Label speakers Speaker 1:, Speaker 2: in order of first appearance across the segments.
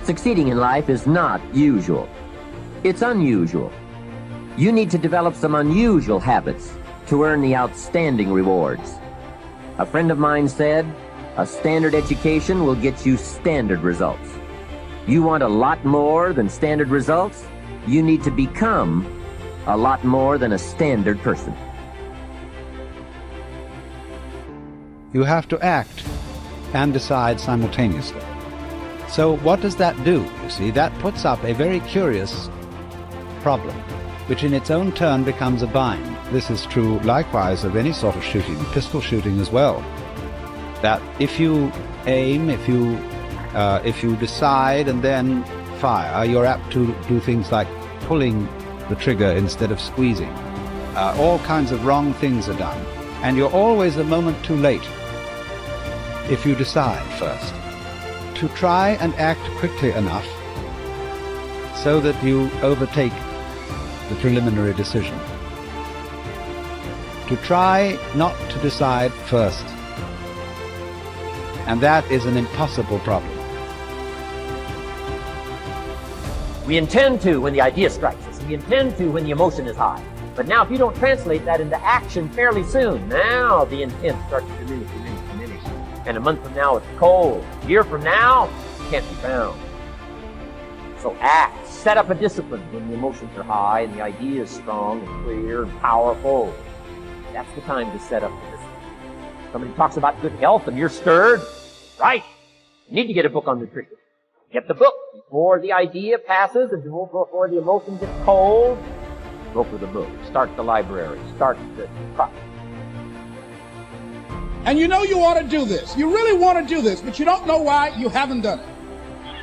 Speaker 1: Succeeding in life is not usual. It's unusual. You need to develop some unusual habits to earn the outstanding rewards. A friend of mine said, a standard education will get you standard results. You want a lot more than standard results? You need to become a lot more than a standard person.
Speaker 2: You have to act and decide simultaneously. So what does that do? You see, that puts up a very curious problem, which in its own turn becomes a bind. This is true likewise of any sort of shooting, pistol shooting as well. That if you aim, if you decide and then fire, you're apt to do things like pulling the trigger instead of squeezing. All kinds of wrong things are done, and you're always a moment too late if you decide first. To try and act quickly enough so that you overtake the preliminary decision. To try not to decide first. And that is an impossible problem.
Speaker 1: We intend to when the idea strikes us. We intend to when the emotion is high. But now if you don't translate that into action fairly soon, now the intent starts to diminish. And a month from now, it's cold. A year from now, it can't be found. So act. Set up a discipline when the emotions are high and the idea is strong and clear and powerful. That's the time to set up the discipline. Somebody talks about good health and you're stirred. Right. You need to get a book on nutrition. Get the book before the idea passes and before the emotion gets cold. Go for the book. Start the library. Start the process.
Speaker 3: And you know you ought to do this. You really want to do this, but you don't know why you haven't done it.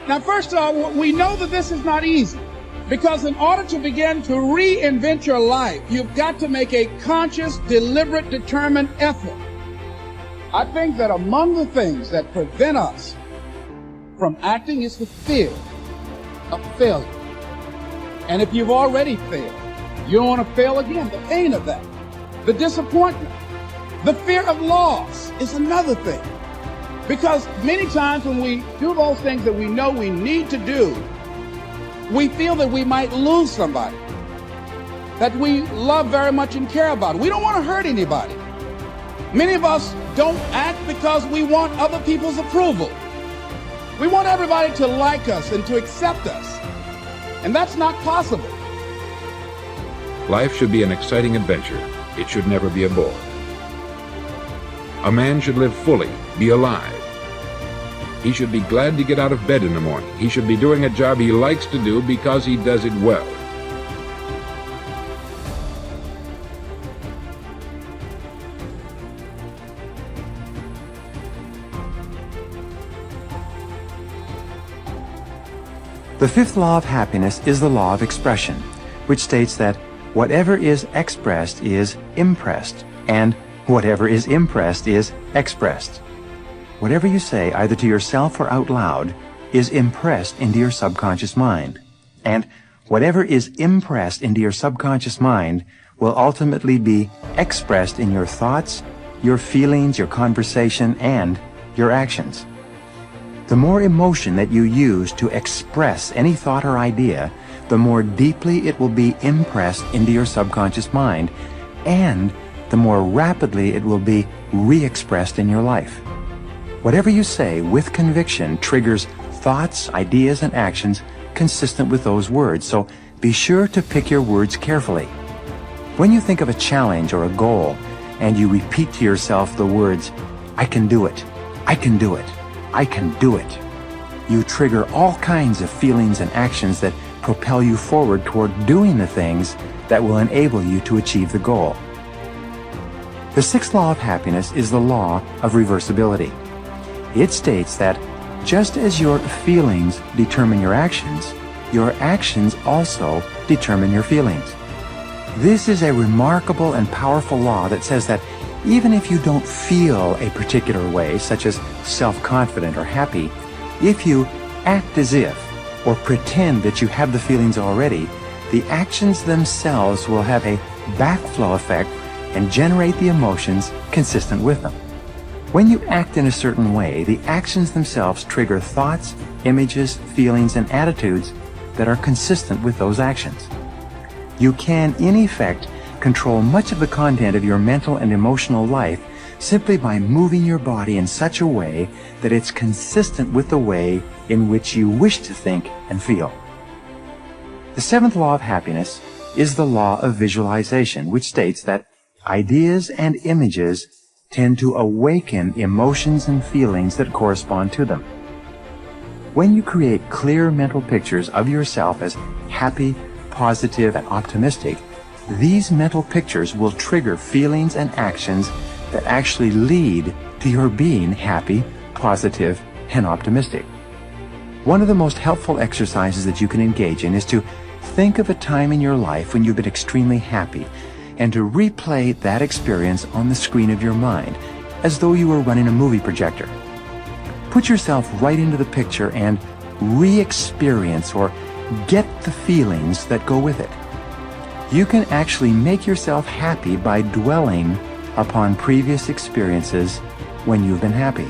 Speaker 3: Now, first of all, we know that this is not easy, because in order to begin to reinvent your life, you've got to make a conscious, deliberate, determined effort. I think that among the things that prevent us from acting is the fear of failure. And if you've already failed, you don't want to fail again. The pain of that, the disappointment. The fear of loss is another thing. Because many times when we do those things that we know we need to do, we feel that we might lose somebody that we love very much and care about. We don't want to hurt anybody. Many of us don't act because we want other people's approval. We want everybody to like us and to accept us. And that's not possible.
Speaker 4: Life should be an exciting adventure. It should never be a bore. A man should live fully, be alive. He should be glad to get out of bed in the morning. He should be doing a job he likes to do because he does it well.
Speaker 5: The fifth law of happiness is the law of expression, which states that whatever is expressed is impressed, and whatever is impressed is expressed. Whatever you say, either to yourself or out loud, is impressed into your subconscious mind. And whatever is impressed into your subconscious mind will ultimately be expressed in your thoughts, your feelings, your conversation, and your actions. The more emotion that you use to express any thought or idea, the more deeply it will be impressed into your subconscious mind, and the more rapidly it will be re-expressed in your life. Whatever you say with conviction triggers thoughts, ideas, and actions consistent with those words, so be sure to pick your words carefully. When you think of a challenge or a goal, and you repeat to yourself the words, "I can do it, I can do it, I can do it," you trigger all kinds of feelings and actions that propel you forward toward doing the things that will enable you to achieve the goal. The sixth law of happiness is the law of reversibility. It states that just as your feelings determine your actions also determine your feelings. This is a remarkable and powerful law that says that even if you don't feel a particular way, such as self-confident or happy, if you act as if or pretend that you have the feelings already, the actions themselves will have a backflow effect and generate the emotions consistent with them. When you act in a certain way, the actions themselves trigger thoughts, images, feelings, and attitudes that are consistent with those actions. You can, in effect, control much of the content of your mental and emotional life simply by moving your body in such a way that it's consistent with the way in which you wish to think and feel. The seventh law of happiness is the law of visualization, which states that ideas and images tend to awaken emotions and feelings that correspond to them. When you create clear mental pictures of yourself as happy, positive, and optimistic, these mental pictures will trigger feelings and actions that actually lead to your being happy, positive, and optimistic. One of the most helpful exercises that you can engage in is to think of a time in your life when you've been extremely happy and to replay that experience on the screen of your mind as though you were running a movie projector. Put yourself right into the picture and re-experience or get the feelings that go with it. You can actually make yourself happy by dwelling upon previous experiences when you've been happy.